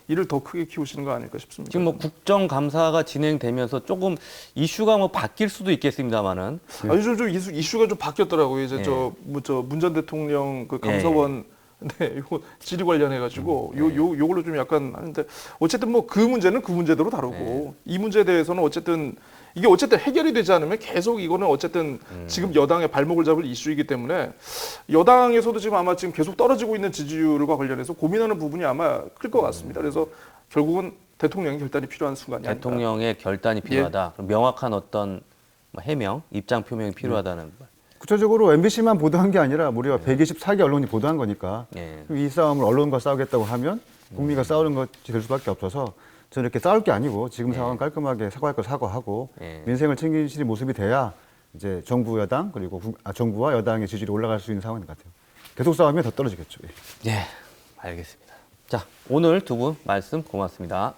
이를 더 크게 키우시는 거 아닐까 싶습니다. 지금 뭐 국정감사가 진행되면서 조금 이슈가 뭐 바뀔 수도 있겠습니다만은. 아니 좀 이슈가 좀 바뀌었더라고요. 이제 문 전 대통령 그 감사원 이거 질의 관련해 가지고 요걸로 좀 약간 하는데 어쨌든 뭐 그 문제는 그 문제대로 다루고 이 문제에 대해서는 어쨌든 이게 어쨌든 해결이 되지 않으면 계속 이거는 어쨌든 지금 여당의 발목을 잡을 이슈이기 때문에 여당에서도 지금 아마 지금 계속 떨어지고 있는 지지율과 관련해서 고민하는 부분이 아마 클 것 같습니다. 그래서 결국은 대통령의 결단이 필요한 순간이 아닐까. 대통령의 결단이 필요하다. 그럼 명확한 어떤 해명, 입장 표명이 필요하다는 거. 구체적으로 MBC만 보도한 게 아니라 무려 124개 언론이 보도한 거니까 이 싸움을 언론과 싸우겠다고 하면 국민과 싸우는 것이 될 수밖에 없어서 저는 이렇게 싸울 게 아니고 지금 상황 깔끔하게 사과할 걸 사과하고 민생을 챙기시는 모습이 돼야 이제 정부 여당 그리고 정부와 여당의 지지율이 올라갈 수 있는 상황인 것 같아요. 계속 싸우면 더 떨어지겠죠. 예, 알겠습니다. 자, 오늘 두 분 말씀 고맙습니다.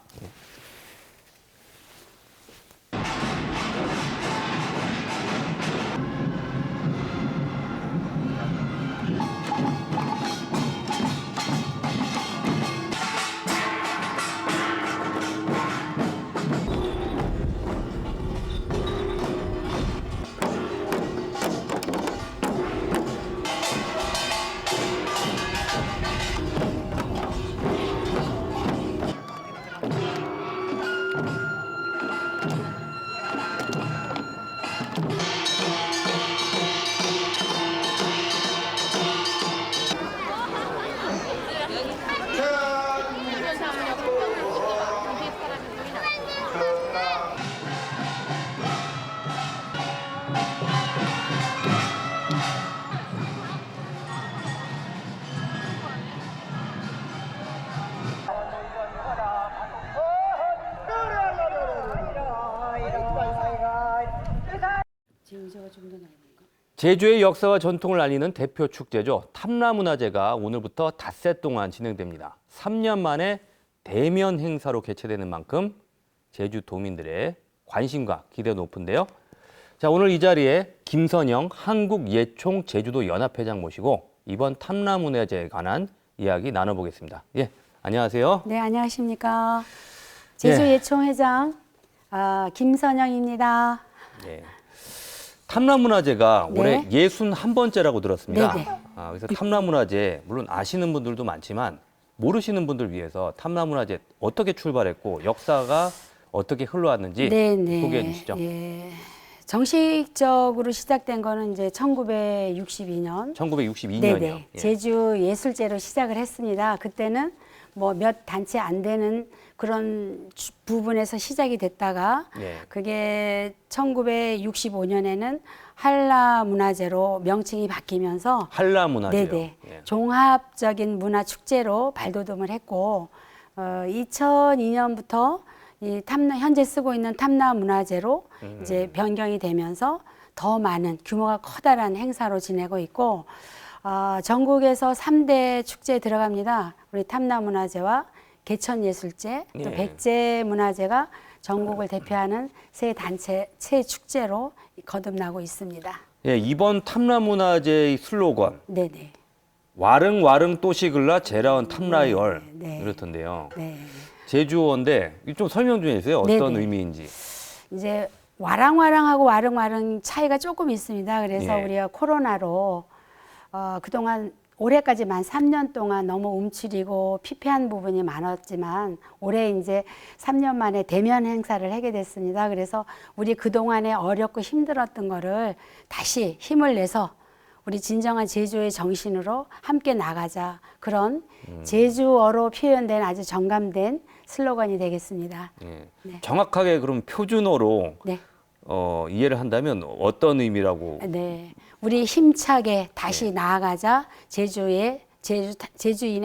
제주의 역사와 전통을 알리는 대표 축제죠. 탐라문화제가 오늘부터 닷새 동안 진행됩니다. 3년 만에 대면 행사로 개최되는 만큼 제주 도민들의 관심과 기대 높은데요. 자, 오늘 이 자리에 김선영 한국예총 제주도 연합회장 모시고 이번 탐라문화제에 관한 이야기 나눠보겠습니다. 예, 안녕하세요. 네, 안녕하십니까. 제주예총회장 김선영입니다. 네. 탐라문화제가 올해 61번째라고 들었습니다. 그래서 탐라문화제 물론 아시는 분들도 많지만 모르시는 분들 위해서 탐라문화제 어떻게 출발했고 역사가 어떻게 흘러왔는지 소개해 주시죠. 예. 정식적으로 시작된 거는 이제 1962년. 1962년이요. 네네. 제주 예술제로 시작을 했습니다. 그때는 뭐 몇 단체 안 되는 그런 부분에서 시작이 됐다가 그게 1965년에는 한라문화제로 명칭이 바뀌면서 한라문화제요. 네네. 종합적인 문화축제로 발돋움을 했고 2002년부터 이 현재 쓰고 있는 탐라문화제로 이제 변경이 되면서 더 많은 규모가 커다란 행사로 지내고 있고 전국에서 3대 축제에 들어갑니다. 우리 탐라문화제와 개천예술제, 또 백제문화제가 전국을 대표하는 세 단체, 세 축제로 거듭나고 있습니다. 예, 이번 탐라문화제의 슬로건 네네. 와릉와릉 또시글라 제라온 탐라이얼 이렇던데요. 제주어인데 좀 설명 좀 해주세요. 어떤 의미인지. 이제 와랑와랑하고 와릉와릉 차이가 조금 있습니다. 그래서 우리가 코로나로 그동안 올해까지만 3년 동안 너무 움츠리고 피폐한 부분이 많았지만 올해 이제 3년 만에 대면 행사를 하게 됐습니다. 그래서 우리 그동안에 어렵고 힘들었던 거를 다시 힘을 내서 우리 진정한 제주의 정신으로 함께 나가자. 그런 제주어로 표현된 아주 정감된 슬로건이 되겠습니다. 예. 네. 정확하게 그럼 표준어로 네. 이해를 한다면 어떤 의미라고? 네. 우리 힘차게 다시 나아가자. 제주인의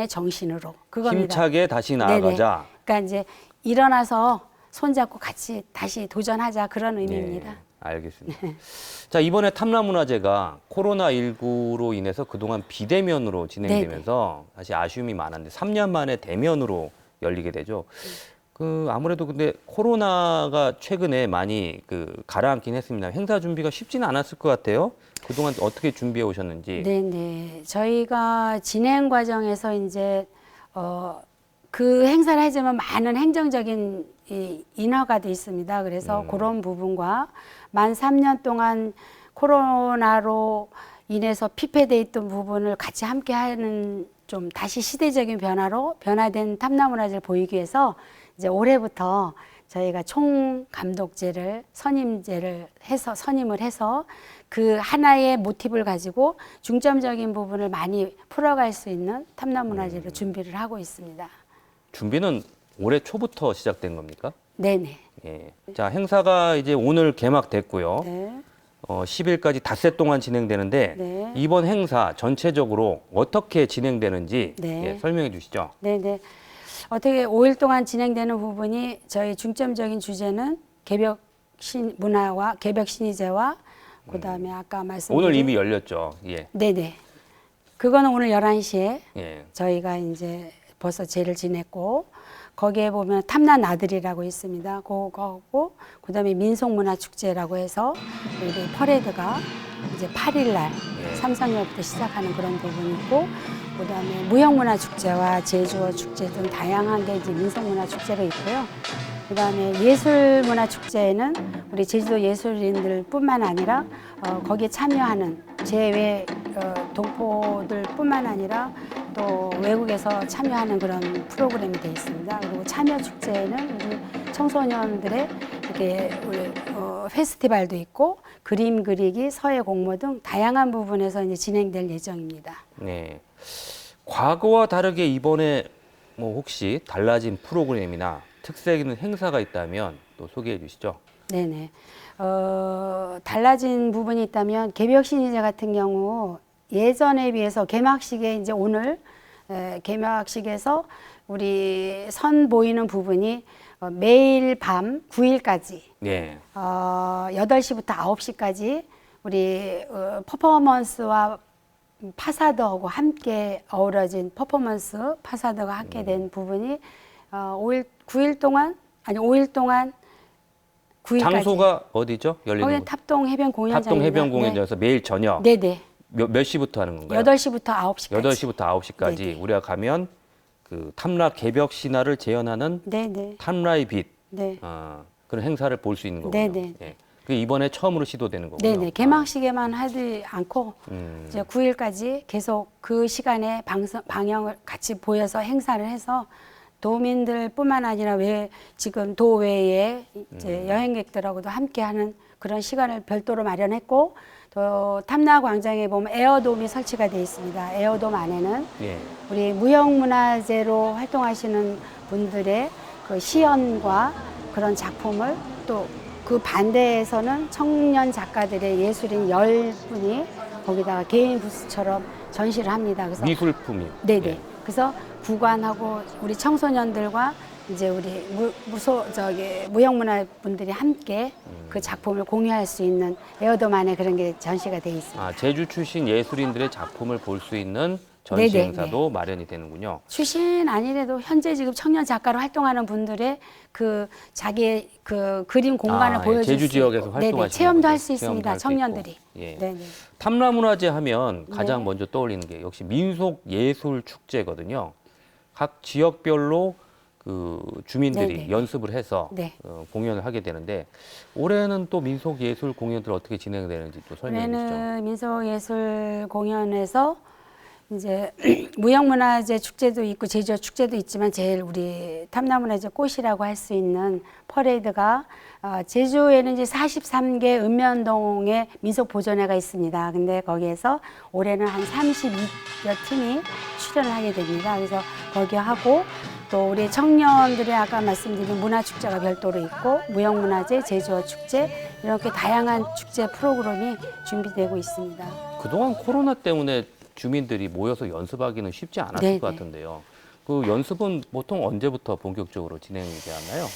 정신으로. 그겁니다. 힘차게 다시 나아가자. 네네. 그러니까 이제 일어나서 손잡고 같이 다시 도전하자. 그런 의미입니다. 네, 알겠습니다. 자, 이번에 탐라문화제가 코로나19로 인해서 그동안 비대면으로 진행되면서 사실 아쉬움이 많았는데 3년 만에 대면으로 열리게 되죠. 아무래도 근데 코로나가 최근에 많이 가라앉긴 했습니다. 행사 준비가 쉽지는 않았을 것 같아요. 그동안 어떻게 준비해 오셨는지. 네네. 저희가 진행 과정에서 이제 그 행사를 하지만 많은 행정적인 인허가 돼 있습니다. 그래서 그런 부분과 만 3년 동안 코로나로 인해서 피폐돼 있던 부분을 같이 함께 하는 좀 다시 시대적인 변화로 변화된 탐라문화제를 보이기 위해서 이제 올해부터 저희가 총 감독제를 선임을 해서 그 하나의 모티브를 가지고 중점적인 부분을 많이 풀어갈 수 있는 탐라문화제로 준비를 하고 있습니다. 준비는 올해 초부터 시작된 겁니까? 네네. 예. 자, 행사가 이제 오늘 개막됐고요. 네. 10일까지 닷새 동안 진행되는데 네. 이번 행사 전체적으로 어떻게 진행되는지 네. 예, 설명해 주시죠. 네네. 어떻게 5일 동안 진행되는 부분이 저희 중점적인 주제는 문화와 개벽 신의제와 그다음에 아까 말씀드린 오늘 이미 열렸죠. 예. 네네. 그거는 오늘 11시에 예. 저희가 이제 벌써 제를 지냈고 거기에 보면 탐라 나들이라고 있습니다. 그거고 그다음에 민속문화축제라고 해서 우리 퍼레이드가 이제 8일 날 삼성역부터 시작하는 그런 부분이 있고 그다음에 무형문화축제와 제주어 축제 등 다양한 게 이제 민속문화축제가 있고요. 그다음에 예술문화축제에는 우리 제주도 예술인들뿐만 아니라 거기에 참여하는 제외 동포들뿐만 아니라 또 외국에서 참여하는 그런 프로그램이 되어 있습니다. 그리고 참여축제에는 우리 청소년들의 이렇게 우리 페스티벌도 있고 그림 그리기, 서예 공모 등 다양한 부분에서 이제 진행될 예정입니다. 네. 과거와 다르게 이번에 뭐 혹시 달라진 프로그램이나 특색 있는 행사가 있다면 또 소개해 주시죠. 네네. 달라진 부분이 있다면 개벽 신의제 같은 경우 예전에 비해서 개막식에 이제 오늘 개막식에서 우리 선 보이는 부분이 매일 밤 9일까지 네. 8시부터 9시까지 우리 퍼포먼스와 파사드하고 함께 어우러진 퍼포먼스 파사드가 함께 된 부분이 5일 동안 9일까지. 장소가 어디죠? 열리는 거기 탑동 해변 공연장입니다. 탑동 해변 공연장에서 매일 저녁 네네. 몇 시부터 하는 건가요? 8시부터 9시까지. 8시부터 9시까지 네네. 우리가 가면 그 탐라 개벽 신화를 재현하는 네네. 탐라의 빛 네. 그런 행사를 볼 수 있는 거군요. 네네. 예. 그게 이번에 처음으로 시도되는 거군요. 네네. 개막식에만 하지 않고 이제 9일까지 계속 그 시간에 방영을 같이 보여서 행사를 해서 도민들뿐만 아니라 지금 도외에 이제 여행객들하고도 함께하는 그런 시간을 별도로 마련했고 또 탐라 광장에 보면 에어돔이 설치가 되어 있습니다. 에어돔 안에는 예. 우리 무형문화재로 활동하시는 분들의 그 시연과 그런 작품을 또 그 반대에서는 청년 작가들의 예술인 10분이 거기다가 개인 부스처럼 전시를 합니다. 그래서 미술품이요. 네네. 예. 그래서 구관하고 우리 청소년들과 이제 우리 무형문화 분들이 함께 그 작품을 공유할 수 있는 에어돔 안에 그런 게 전시가 되어 있습니다. 제주 출신 예술인들의 작품을 볼 수 있는 전시 네네, 행사도 마련이 되는군요. 출신 아니래도 현재 지금 청년 작가로 활동하는 분들의 그 자기의 그 그림 공간을 보여줄 제주 수 지역에서 있고, 활동하시는 네네, 체험도 할 수 분들, 체험도 있습니다. 할수 청년들이. 있고. 예. 네네. 탐라문화제 하면 가장 네. 먼저 떠올리는 게 역시 민속 예술 축제거든요. 각 지역별로 그 주민들이 네네. 연습을 해서 네. 공연을 하게 되는데 올해는 또 민속 예술 공연들 어떻게 진행되는지 또 설명해 주시죠. 올해는 민속예술 공연에서 이제 무형문화재 축제도 있고 제주어 축제도 있지만 제일 우리 탐나문화재 꽃이라고 할 수 있는 퍼레이드가 제주에는 이제 43개 읍면동의 민속보존회가 있습니다. 근데 거기에서 올해는 한 32여 팀이 출연을 하게 됩니다. 그래서 거기 하고 또 우리 청년들의 아까 말씀드린 문화축제가 별도로 있고 무형문화재, 제주어 축제 이렇게 다양한 축제 프로그램이 준비되고 있습니다. 그동안 코로나 때문에 주민들이 모여서 연습하기는 쉽지 않았을 네네. 것 같은데요. 그 연습은 보통 언제부터 본격적으로 진행이 되었나요?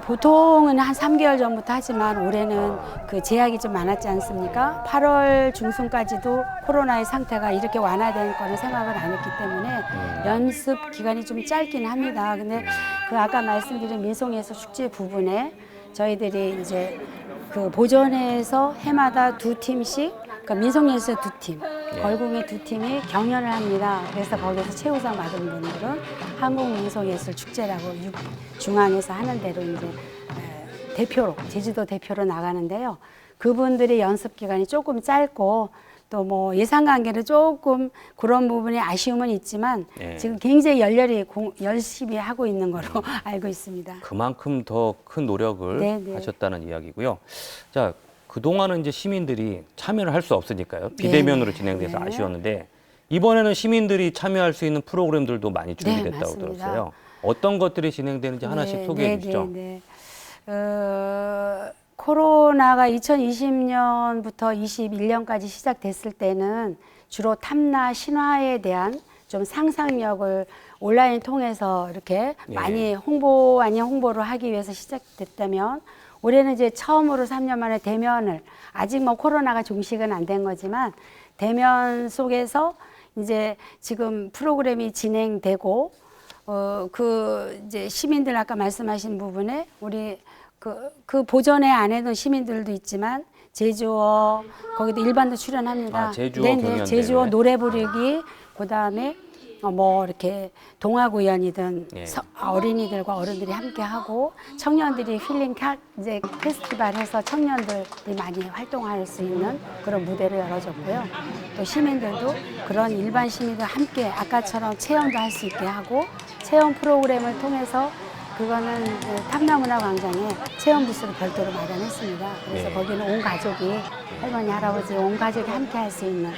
보통은 한 3개월 전부터 하지만 올해는 그 제약이 좀 많았지 않습니까? 8월 중순까지도 코로나의 상태가 이렇게 완화될 거는 생각을 안 했기 때문에 연습 기간이 좀 짧긴 합니다. 근데 그 아까 말씀드린 민속예술 축제 부분에 저희들이 이제 그 보존회에서 해마다 2팀씩 그러니까 민속예술 2팀, 걸궁의 2팀이 경연을 합니다. 그래서 거기서 최우상 받은 분들은 한국민속예술축제라고 중앙에서 하는 대로 이제 대표로 제주도 대표로 나가는데요. 그분들의 연습 기간이 조금 짧고 또 뭐 예산 관계로 조금 그런 부분에 아쉬움은 있지만 지금 굉장히 열심히 하고 있는 거로 알고 있습니다. 그만큼 더 큰 노력을 네네. 하셨다는 이야기고요. 자, 그동안은 이제 시민들이 참여를 할 수 없으니까요. 비대면으로 진행돼서 네. 아쉬웠는데 이번에는 시민들이 참여할 수 있는 프로그램들도 많이 준비됐다고 맞습니다. 들었어요. 어떤 것들이 진행되는지 하나씩 소개해 주시죠. 코로나가 2020년부터 21년까지 시작됐을 때는 주로 탐나 신화에 대한 좀 상상력을 온라인 통해서 이렇게 많이 홍보 아닌 홍보를 하기 위해서 시작됐다면 올해는 이제 처음으로 3년 만에 대면을 아직 뭐 코로나가 종식은 안 된 거지만 대면 속에서 이제 지금 프로그램이 진행되고 그 이제 시민들 아까 말씀하신 부분에 우리 그 보존회 안에는 시민들도 있지만 제주어 거기도 일반도 출연합니다. 제주어 경연대회. 제주어 노래 부르기 그다음에 뭐 이렇게 동화구연이든 어린이들과 어른들이 함께 하고 청년들이 힐링 이제 페스티벌해서 청년들이 많이 활동할 수 있는 그런 무대를 열어줬고요. 또 시민들도 그런 일반 시민들 함께 아까처럼 체험도 할 수 있게 하고 체험 프로그램을 통해서 그거는 탐나문화광장에 체험 부스를 별도로 마련했습니다. 그래서 거기는 온 가족이 할머니, 할아버지 온 가족이 함께 할 수 있는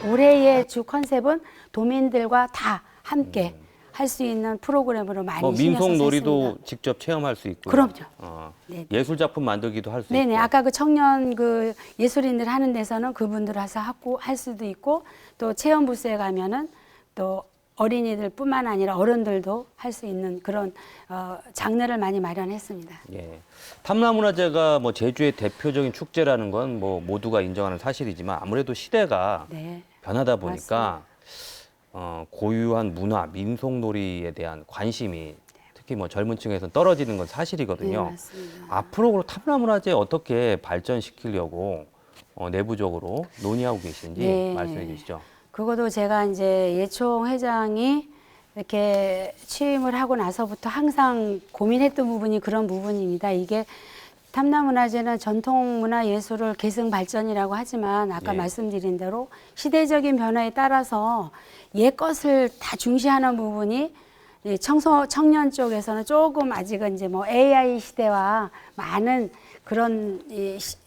올해의 주 컨셉은 도민들과 다 함께 할 수 있는 프로그램으로 많이 신경 써서 민속놀이도 했습니다. 직접 체험할 수 있고요. 그럼요. 예술 작품 만들기도 할 수 있고. 네네. 아까 그 청년 그 예술인들 하는 데서는 그분들 와서 할 수도 있고 또 체험 부스에 가면은 또 어린이들뿐만 아니라 어른들도 할 수 있는 그런 장르를 많이 마련했습니다. 탐나문화재가 뭐 제주의 대표적인 축제라는 건 뭐 모두가 인정하는 사실이지만 아무래도 시대가 변하다 보니까 고유한 문화, 민속놀이에 대한 관심이 특히 뭐 젊은 층에서는 떨어지는 건 사실이거든요. 네, 맞습니다. 앞으로 탐나문화재 어떻게 발전시키려고 내부적으로 논의하고 계신지 말씀해 주시죠. 그것도 제가 이제 예총 회장이 이렇게 취임을 하고 나서부터 항상 고민했던 부분이 그런 부분입니다. 이게 탐나문화재는 전통문화예술을 계승 발전이라고 하지만 아까 말씀드린 대로 시대적인 변화에 따라서 옛 것을 다 중시하는 부분이 청년 쪽에서는 조금 아직은 이제 뭐 AI 시대와 많은 그런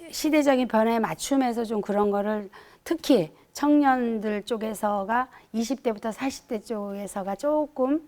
시대적인 변화에 맞춤해서 좀 그런 거를 특히 청년들 쪽에서가 20대부터 40대 쪽에서가 조금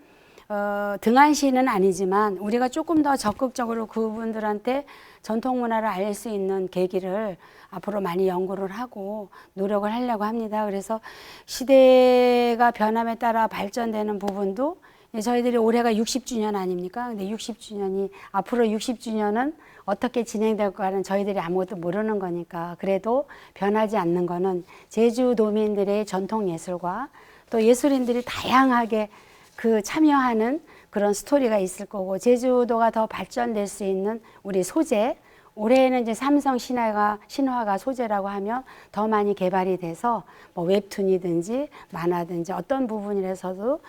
등한시는 아니지만 우리가 조금 더 적극적으로 그분들한테 전통 문화를 알 수 있는 계기를 앞으로 많이 연구를 하고 노력을 하려고 합니다. 그래서 시대가 변함에 따라 발전되는 부분도 저희들이 올해가 60주년 아닙니까? 근데 60주년이 앞으로 60주년은 어떻게 진행될까는 저희들이 아무것도 모르는 거니까 그래도 변하지 않는 거는 제주도민들의 전통 예술과 또 예술인들이 다양하게 그 참여하는 그런 스토리가 있을 거고 제주도가 더 발전될 수 있는 우리 소재 올해는 이제 삼성 신화가 소재라고 하면 더 많이 개발이 돼서 뭐 웹툰이든지 만화든지 어떤 부분이라서도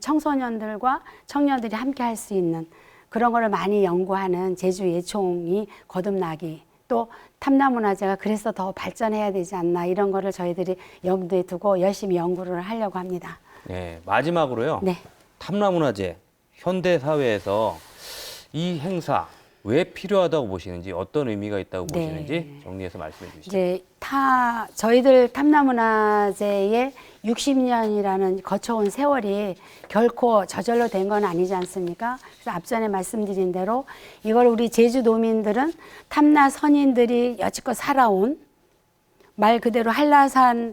청소년들과 청년들이 함께 할 수 있는 그런 거를 많이 연구하는 제주 예총이 거듭나기 또 탐나문화재가 그래서 더 발전해야 되지 않나 이런 거를 저희들이 염두에 두고 열심히 연구를 하려고 합니다. 네, 마지막으로요. 네. 탐나문화재 현대 사회에서 이 행사 왜 필요하다고 보시는지, 어떤 의미가 있다고 네. 보시는지 정리해서 말씀해 주시죠. 이제 저희들 탐나문화재의 60년이라는 거쳐온 세월이 결코 저절로 된 건 아니지 않습니까? 그래서 앞전에 말씀드린 대로 이걸 우리 제주도민들은 탐나 선인들이 여지껏 살아온 말 그대로 한라산의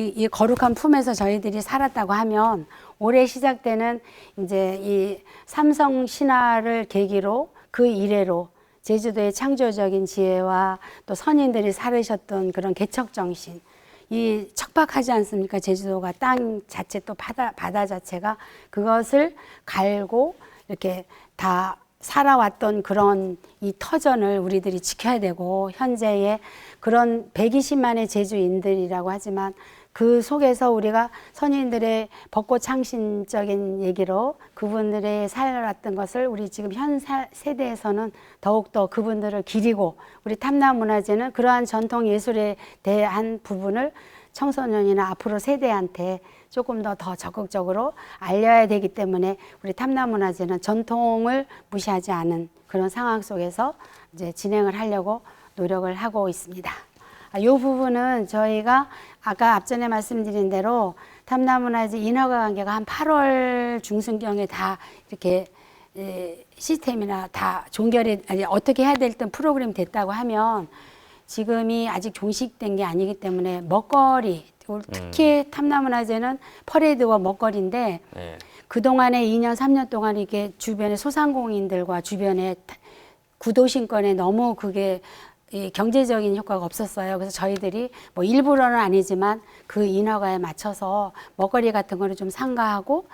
이 거룩한 품에서 저희들이 살았다고 하면 올해 시작되는 이제 이 삼성 신화를 계기로 그 이래로 제주도의 창조적인 지혜와 또 선인들이 살으셨던 그런 개척 정신, 이 척박하지 않습니까? 제주도가 땅 자체 또 바다 자체가 그것을 갈고 이렇게 다 살아왔던 그런 이 터전을 우리들이 지켜야 되고, 현재의 그런 120만의 제주인들이라고 하지만 그 속에서 우리가 선인들의 벚꽃 창신적인 얘기로 그분들의 살아왔던 것을 우리 지금 현 세대에서는 더욱더 그분들을 기리고, 우리 탐나문화재는 그러한 전통 예술에 대한 부분을 청소년이나 앞으로 세대한테 조금 더 적극적으로 알려야 되기 때문에 우리 탐나문화재는 전통을 무시하지 않은 그런 상황 속에서 이제 진행을 하려고 노력을 하고 있습니다. 이 부분은 저희가 아까 앞전에 말씀드린 대로 탐나문화재 인허가 관계가 한 8월 중순경에 다 이렇게 시스템이나 다 종결이 어떻게 해야 될 땐 프로그램 됐다고 하면 지금이 아직 종식된 게 아니기 때문에 먹거리, 특히 탐나문화재는 퍼레이드와 먹거리인데 네. 그동안에 2년, 3년 동안 이게 주변의 소상공인들과 주변의 구도심권에 너무 그게 이 경제적인 효과가 없었어요. 그래서 저희들이 뭐 일부러는 아니지만 그 인허가에 맞춰서 먹거리 같은 거를 좀 상가하고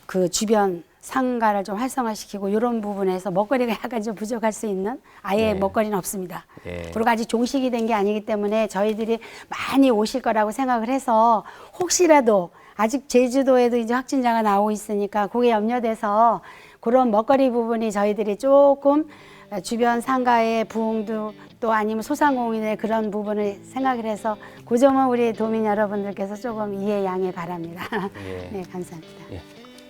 그 주변 상가를 좀 활성화시키고 이런 부분에서 먹거리가 약간 좀 부족할 수 있는 아예 네. 먹거리는 없습니다. 예. 그리고 아직 종식이 된 게 아니기 때문에 저희들이 많이 오실 거라고 생각을 해서 혹시라도 아직 제주도에도 이제 확진자가 나오고 있으니까 그게 염려돼서 그런 먹거리 부분이 저희들이 조금 주변 상가의 부흥도 또 아니면 소상공인의 그런 부분을 생각을 해서 그 점은 우리 도민 여러분들께서 조금 이해 양해 바랍니다. 예. 네, 감사합니다. 예.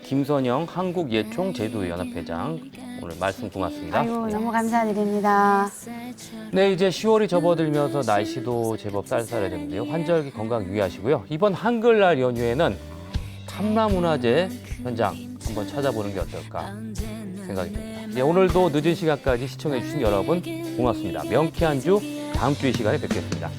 김선영 한국예총 제주연합회장, 오늘 말씀 고맙습니다. 아이고, 너무 감사드립니다. 네, 이제 10월이 접어들면서 날씨도 제법 쌀쌀해졌는데요. 환절기 건강 유의하시고요. 이번 한글날 연휴에는 탐나문화재 현장 한번 찾아보는 게 어떨까 생각이 듭니다. 네, 오늘도 늦은 시간까지 시청해주신 여러분 고맙습니다. 명쾌한 주 다음 주 이 시간에 뵙겠습니다.